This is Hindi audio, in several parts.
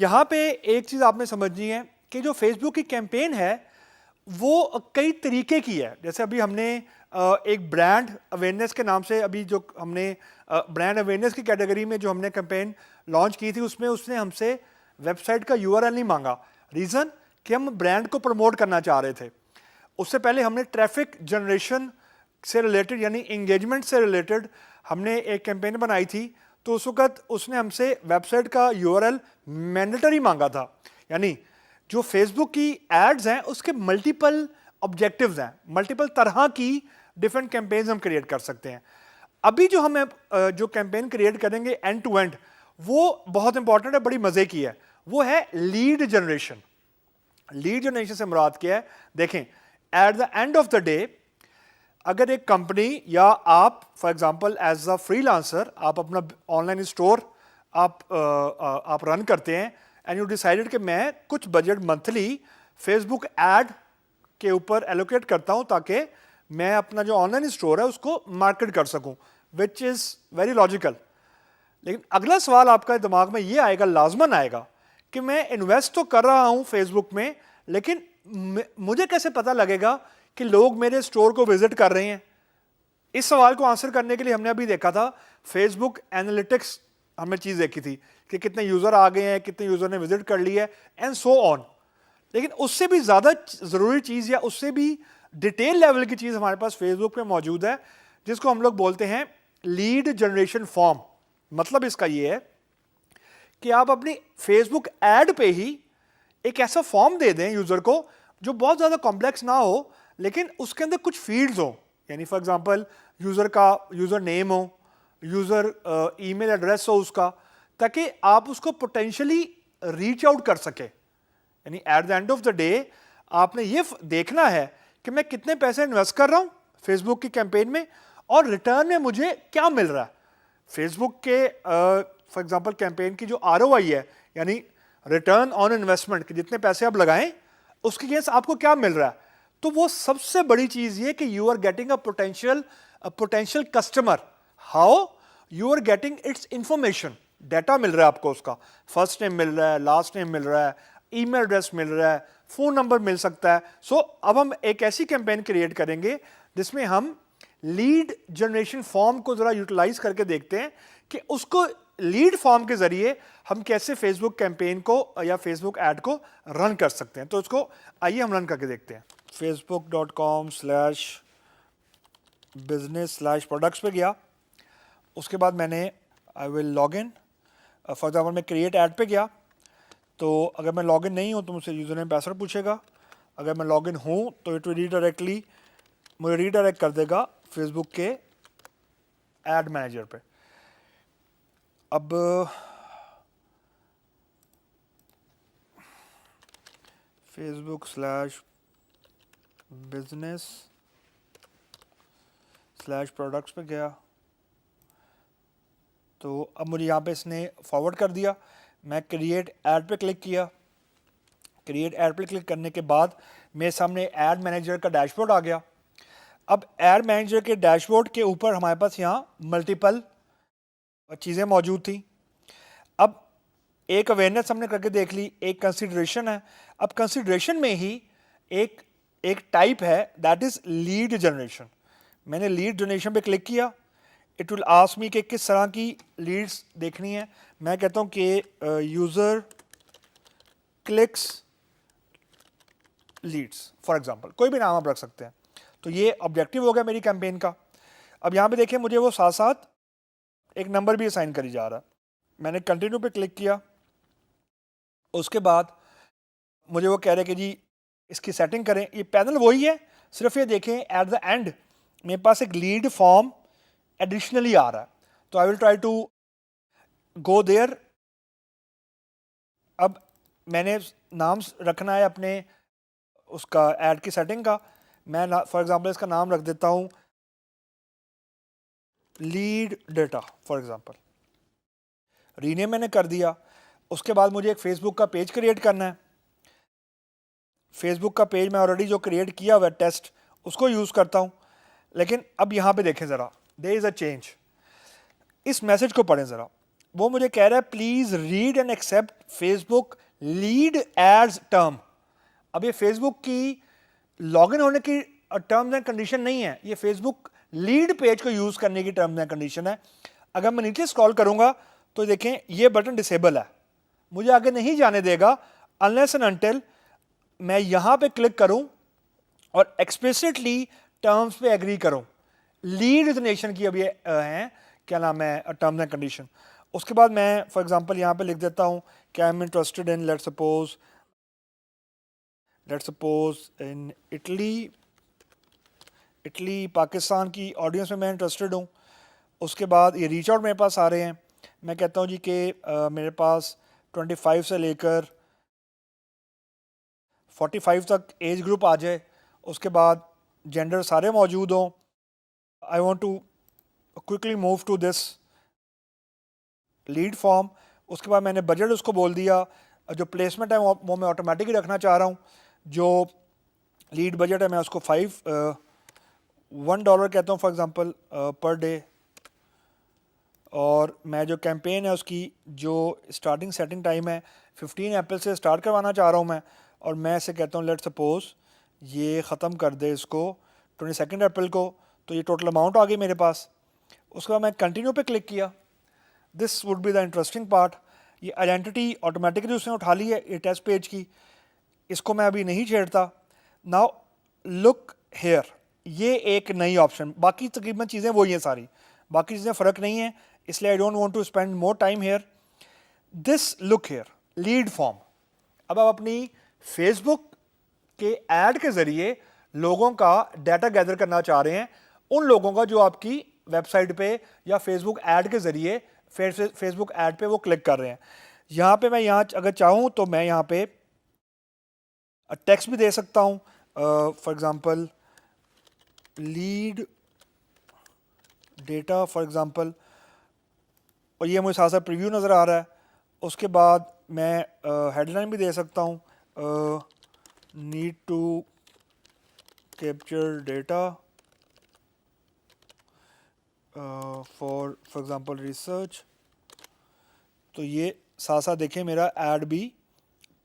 यहाँ पे एक चीज़ आपने समझनी है कि जो फेसबुक की कैंपेन है वो कई तरीके की है। जैसे अभी हमने एक ब्रांड अवेयरनेस के नाम से अभी जो हमने ब्रांड अवेयरनेस की कैटेगरी में जो हमने कैंपेन लॉन्च की थी उसमें उसने हमसे वेबसाइट का यूआरएल नहीं मांगा। रीज़न कि हम ब्रांड को प्रमोट करना चाह रहे थे। उससे पहले हमने ट्रैफिक जनरेशन से रिलेटेड यानी इंगेजमेंट से रिलेटेड हमने एक कैंपेन बनाई थी, तो उस वक्त उसने हमसे वेबसाइट का यूआरएल मैंडेटरी मांगा था। यानी जो फेसबुक की एड्स हैं उसके मल्टीपल ऑब्जेक्टिव्स हैं, मल्टीपल तरह की डिफरेंट कैंपेन्स हम क्रिएट कर सकते हैं। अभी जो हम जो कैंपेन क्रिएट करेंगे एंड टू एंड, वो बहुत इंपॉर्टेंट है, बड़ी मजे की है। वो है लीड जनरेशन। लीड जनरेशन से मुराद क्या है? देखें, at the end of the day अगर एक कंपनी या आप for example as a freelancer आप अपना ऑनलाइन स्टोर आप रन करते हैं एंड यू डिसाइडेड कि मैं कुछ बजट मंथली फेसबुक ऐड के ऊपर एलोकेट करता हूं ताकि मैं अपना जो ऑनलाइन स्टोर है उसको मार्केट कर सकूं, विच इज़ वेरी लॉजिकल। लेकिन अगला सवाल आपका दिमाग में ये आएगा, लाजमन आएगा, कि मैं इन्वेस्ट तो कर रहा हूं फेसबुक में, लेकिन मुझे कैसे पता लगेगा कि लोग मेरे स्टोर को विजिट कर रहे हैं? इस सवाल को आंसर करने के लिए हमने अभी देखा था फेसबुक एनालिटिक्स, हमने चीज़ देखी थी कि कितने यूज़र आ गए हैं, कितने यूज़र ने विजिट कर लिया है एंड सो ऑन। लेकिन उससे भी ज़्यादा ज़रूरी चीज़ या उससे भी डिटेल लेवल की चीज़ हमारे पास फेसबुक पे मौजूद है, जिसको हम लोग बोलते हैं लीड जनरेशन फॉर्म। मतलब इसका ये है कि आप अपनी फेसबुक ऐड पे ही एक ऐसा फॉर्म दे दें यूज़र को जो बहुत ज़्यादा कॉम्प्लेक्स ना हो, लेकिन उसके अंदर कुछ फील्ड्स हो। यानी फॉर एग्जांपल यूज़र का यूज़र नेम हो, यूज़र ईमेल एड्रेस हो उसका, ताकि आप उसको पोटेंशियली रीच आउट कर सके। यानी eight the end of the day आपने ये देखना है कि मैं कितने पैसे इन्वेस्ट कर रहा हूँ फेसबुक की कैंपेन में और रिटर्न में मुझे क्या मिल रहा है। फेसबुक के फॉर एग्जांपल कैंपेन की जो आरओआई है, यानी रिटर्न ऑन इन्वेस्टमेंट, कि जितने पैसे आप लगाएं उसके अगेंस्ट आपको क्या मिल रहा है, तो वो सबसे बड़ी चीज़ ये कि you are getting a potential customer. How? You are getting its information, data मिल रहा है आपको, उसका फर्स्ट नेम मिल रहा है, लास्ट नेम मिल रहा है, ईमेल एड्रेस मिल रहा है, फ़ोन नंबर मिल सकता है। सो अब हम एक ऐसी कैंपेन क्रिएट करेंगे जिसमें हम लीड जनरेशन फॉर्म को ज़रा यूटिलाइज करके देखते हैं कि उसको लीड फॉर्म के ज़रिए हम कैसे फेसबुक कैंपेन को या फेसबुक ऐड को रन कर सकते हैं। तो उसको आइए हम रन करके देखते हैं। facebook.com/business/products पे गया, उसके बाद मैंने I will log in. For example मैं क्रिएट ऐड पे गया, तो अगर मैं लॉगिन नहीं हूँ तो मुझसे यूज़र नेम पासवर्ड पूछेगा। अगर मैं लॉगिन हूँ तो इट रीडायरेक्टली मुझे रीडायरेक्ट कर देगा फेसबुक के ऐड मैनेजर पे। अब facebook/business/products पे गया, तो अब मुझे यहाँ पे इसने फॉरवर्ड कर दिया। मैं क्रिएट ऐड पे क्लिक किया। क्रिएट ऐड पे क्लिक करने के बाद मेरे सामने ऐड मैनेजर का डैशबोर्ड आ गया। अब ऐड मैनेजर के डैशबोर्ड के ऊपर हमारे पास यहाँ मल्टीपल चीज़ें मौजूद थी। अब एक अवेयरनेस हमने करके देख ली, एक कंसिडरेशन है। अब कंसिडरेशन में ही एक टाइप है, दैट इज़ लीड जनरेशन। मैंने लीड जनरेशन पे क्लिक किया। इट विल आस्क मी कि किस तरह की लीड्स देखनी है। मैं कहता हूँ कि user clicks leads for example, कोई भी नाम आप रख सकते हैं। तो ये ऑब्जेक्टिव हो गया मेरी कैंपेन का। अब यहाँ पे देखिए मुझे वो साथ साथ एक नंबर भी असाइन करी जा रहा है। मैंने कंटिन्यू पे क्लिक किया, उसके बाद मुझे वो कह रहे कि जी इसकी सेटिंग करें। ये पैनल वही है, सिर्फ ये देखें एट द एंड मेरे पास एक लीड फॉर्म एडिशनली आ रहा है। तो I will try to go there. अब मैंने नाम रखना है अपने उसका ऐड की सेटिंग का। मैं फॉर एग्जांपल इसका नाम रख देता हूँ lead data for example. Rename मैंने कर दिया। उसके बाद मुझे एक फेसबुक का पेज क्रिएट करना है। फेसबुक का पेज मैं ऑलरेडी जो क्रिएट किया हुआ है टेस्ट, उसको यूज़ करता हूँ। लेकिन अब यहाँ पे देखें ज़रा, देयर इज़ अ चेंज। इस मैसेज को पढ़ें ज़रा। वो मुझे कह रहा है please read and accept Facebook lead ads term. अब ये फेसबुक की लॉगिन होने की टर्म्स एंड कंडीशन नहीं है, ये फेसबुक लीड पेज को यूज करने की टर्म्स एंड कंडीशन है। अगर मैं नीचे स्क्रॉल करूंगा तो देखें ये बटन डिसेबल है, मुझे आगे नहीं जाने देगा अनलेस एंड अनटिल मैं यहां पे क्लिक करूं और एक्सप्लिसिटली टर्म्स पे एग्री करूं। लीड इज की अब ये हैं क्या नाम है टर्म्स एंड कंडीशन। उसके बाद मैं फॉर एग्जांपल यहां पे लिख देता हूं कि I am interested in let's suppose in Italy Pakistan की ऑडियंस में मैं इंटरेस्टेड हूँ। उसके बाद ये रीच आउट मेरे पास आ रहे हैं, मैं कहता हूँ जी कि मेरे पास 25 से लेकर 45 तक एज ग्रुप आ जाए, उसके बाद जेंडर सारे मौजूद हों। I want to quickly move to this lead form. उसके बाद मैंने बजट उसको बोल दिया, जो प्लेसमेंट है वो मैं ऑटोमेटिकली रखना चाह रहा हूँ। जो लीड बजट है मैं उसको $1 कहता हूँ फॉर एग्जांपल पर डे। और मैं जो कैंपेन है उसकी जो स्टार्टिंग सेटिंग टाइम है 15 अप्रैल से स्टार्ट करवाना चाह रहा हूँ मैं, और मैं इसे कहता हूँ लेट्स सपोज ये ख़त्म कर दे इसको 22 अप्रैल को। तो ये टोटल अमाउंट आ गई मेरे पास। उसके बाद मैं कंटिन्यू पे क्लिक किया। This would be the interesting part. ये आइडेंटिटी ऑटोमेटिकली उसने उठा ली है ये टेस्ट पेज की, इसको मैं अभी नहीं छेड़ता। नाउ लुक हेयर, ये एक नई ऑप्शन, बाकी तकरीबन चीज़ें वही हैं सारी, बाकी चीज़ें फ़र्क नहीं है, इसलिए I don't want to spend more time here. This look here lead form. अब आप अपनी फेसबुक के ऐड के ज़रिए लोगों का डाटा गैदर करना चाह रहे हैं, उन लोगों का जो आपकी वेबसाइट पे या फेसबुक ऐड के ज़रिए फेसबुक ऐड पे वो क्लिक कर रहे हैं। यहाँ पे मैं यहाँ अगर चाहूँ तो मैं यहाँ पे टेक्स्ट भी दे सकता हूँ, for example lead data for example, और ये मुझे साथ साथ प्रीव्यू नज़र आ रहा है। उसके बाद मैं हेडलाइन भी दे सकता हूँ, need to capture data for example research. तो ये साथ साथ देखें मेरा ऐड भी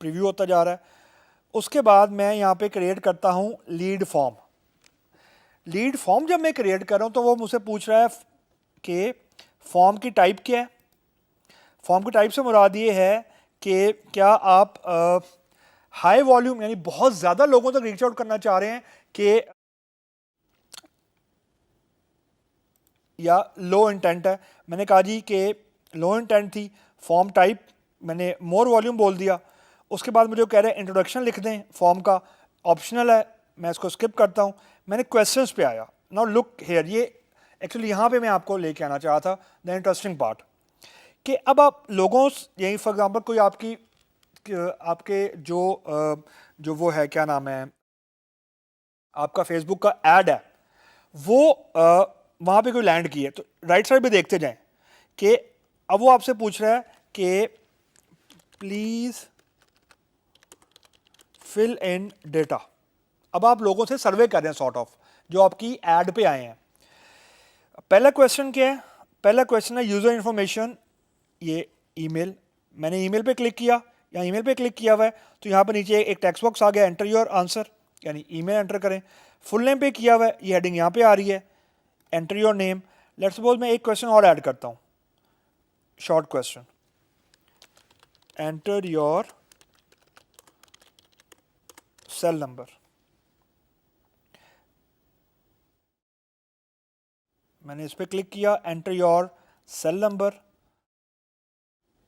प्रीव्यू होता जा रहा है। उसके बाद मैं यहाँ पे क्रिएट करता हूँ लीड फॉर्म। लीड फॉर्म जब मैं क्रिएट कर रहा हूँ तो वो मुझसे पूछ रहा है कि फॉर्म की टाइप क्या है। फॉर्म की टाइप से मुराद ये है कि क्या आप हाई वॉल्यूम यानी बहुत ज़्यादा लोगों तक रीच आउट करना चाह रहे हैं कि या लो इंटेंट है। मैंने कहा जी कि लो इंटेंट थी। फॉर्म टाइप मैंने मोर वॉल्यूम बोल दिया। उसके बाद मुझे कह रहे हैं इंट्रोडक्शन लिख दें, फॉर्म का ऑप्शनल है, मैं इसको स्किप करता हूँ। मैंने क्वेश्चंस पे आया। नाउ लुक हेयर, ये एक्चुअली यहाँ पे मैं आपको लेके आना चाहा था द इंटरेस्टिंग पार्ट कि अब आप लोगों यही फॉर एग्जांपल कोई आपके जो वो है क्या नाम है आपका फेसबुक का ऐड है, वो वहाँ पे कोई लैंड की है, तो राइट साइड पे देखते जाएं कि अब वो आपसे पूछ रहा है कि प्लीज़ फिल इन डेटा। अब आप लोगों से सर्वे कर रहे हैं सॉर्ट ऑफ, जो आपकी ऐड पे आए हैं। पहला क्वेश्चन क्या है? पहला क्वेश्चन है यूज़र इन्फॉर्मेशन, ये ईमेल। मैंने ईमेल पे क्लिक किया, या ईमेल पे क्लिक किया हुआ है तो यहाँ पर नीचे एक टेक्स्ट बॉक्स आ गया, एंटर योर आंसर, यानी ईमेल एंटर करें। फुल नेम पे किया हुआ है, ये हेडिंग यहाँ पे आ रही है, enter your name. Let's suppose मैं एक क्वेश्चन और ऐड करता हूँ, short question, enter your cell number. मैंने इस पर क्लिक किया, एंटर योर सेल नंबर।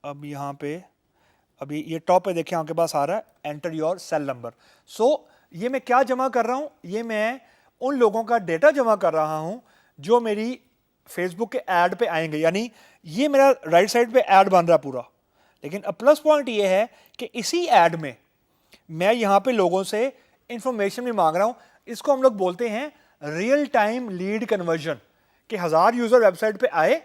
अब यहाँ पे अभी ये टॉप पे देखिए आपके पास आ रहा है एंटर योर सेल नंबर। सो ये मैं क्या जमा कर रहा हूँ? ये मैं उन लोगों का डेटा जमा कर रहा हूँ जो मेरी फेसबुक के ऐड पे आएंगे, यानी ये मेरा राइट साइड पे ऐड बन रहा पूरा। लेकिन अब प्लस पॉइंट ये है कि इसी ऐड में मैं यहाँ पे लोगों से इंफॉर्मेशन भी मांग रहा हूँ। इसको हम लोग बोलते हैं रियल टाइम लीड कन्वर्जन, कि 1000 यूजर वेबसाइट पे आए,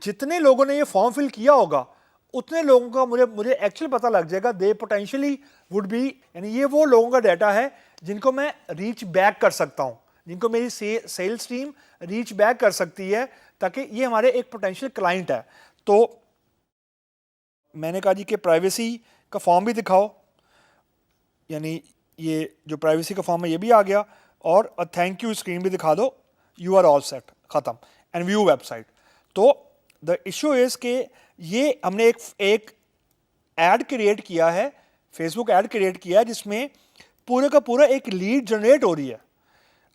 जितने लोगों ने ये फॉर्म फिल किया होगा उतने लोगों का मुझे एक्चुअली पता लग जाएगा दे पोटेंशियली वुड बी, यानी ये वो लोगों का डाटा है जिनको मैं रीच बैक कर सकता हूँ, जिनको मेरी सेल्स टीम रीच बैक कर सकती है, ताकि ये हमारे एक पोटेंशियल क्लाइंट है। तो मैंने कहा जी कि प्राइवेसी का फॉर्म भी दिखाओ, यानी ये जो प्राइवेसी का फॉर्म है ये भी आ गया, और थैंक यू स्क्रीन भी दिखा दो, यू आर ऑल सेट, ख़त्म, एंड व्यू वेबसाइट। तो द इशू इज़ कि ये हमने एक ऐड क्रिएट किया है, फेसबुक ऐड क्रिएट किया है जिसमें पूरे का पूरा एक लीड जनरेट हो रही है।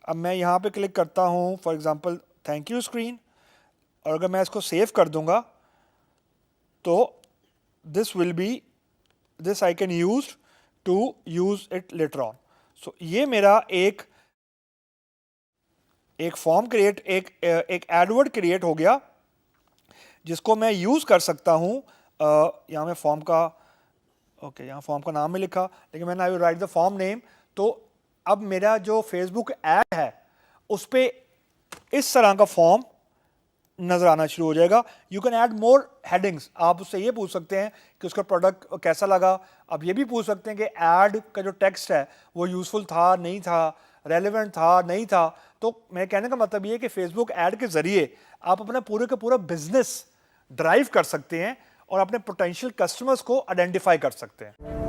अब मैं यहाँ पे क्लिक करता हूँ for example thank you screen, और अगर मैं इसको सेव कर दूंगा तो this will be, this I can use to use it later on. So ये मेरा एक फॉर्म क्रिएट, एक एडवर्ड क्रिएट हो गया जिसको मैं यूज कर सकता हूँ। यहाँ मैं फॉर्म का यहाँ फॉर्म का नाम में लिखा, लेकिन मैंने आई राइट द फॉर्म नेम। तो अब मेरा जो फेसबुक ऐड है उस पर इस तरह का फॉर्म नजर आना शुरू हो जाएगा। You can add more headings, आप उससे ये पूछ सकते हैं कि उसका प्रोडक्ट कैसा लगा। आप ये भी पूछ सकते हैं कि ऐड का जो टेक्स्ट है वो यूजफुल था नहीं था, रेलेवेंट था नहीं था। तो मेरे कहने का मतलब ये है कि फेसबुक ऐड के जरिए आप अपना पूरे का पूरा बिजनेस ड्राइव कर सकते हैं और अपने पोटेंशियल कस्टमर्स को आइडेंटिफाई कर सकते हैं।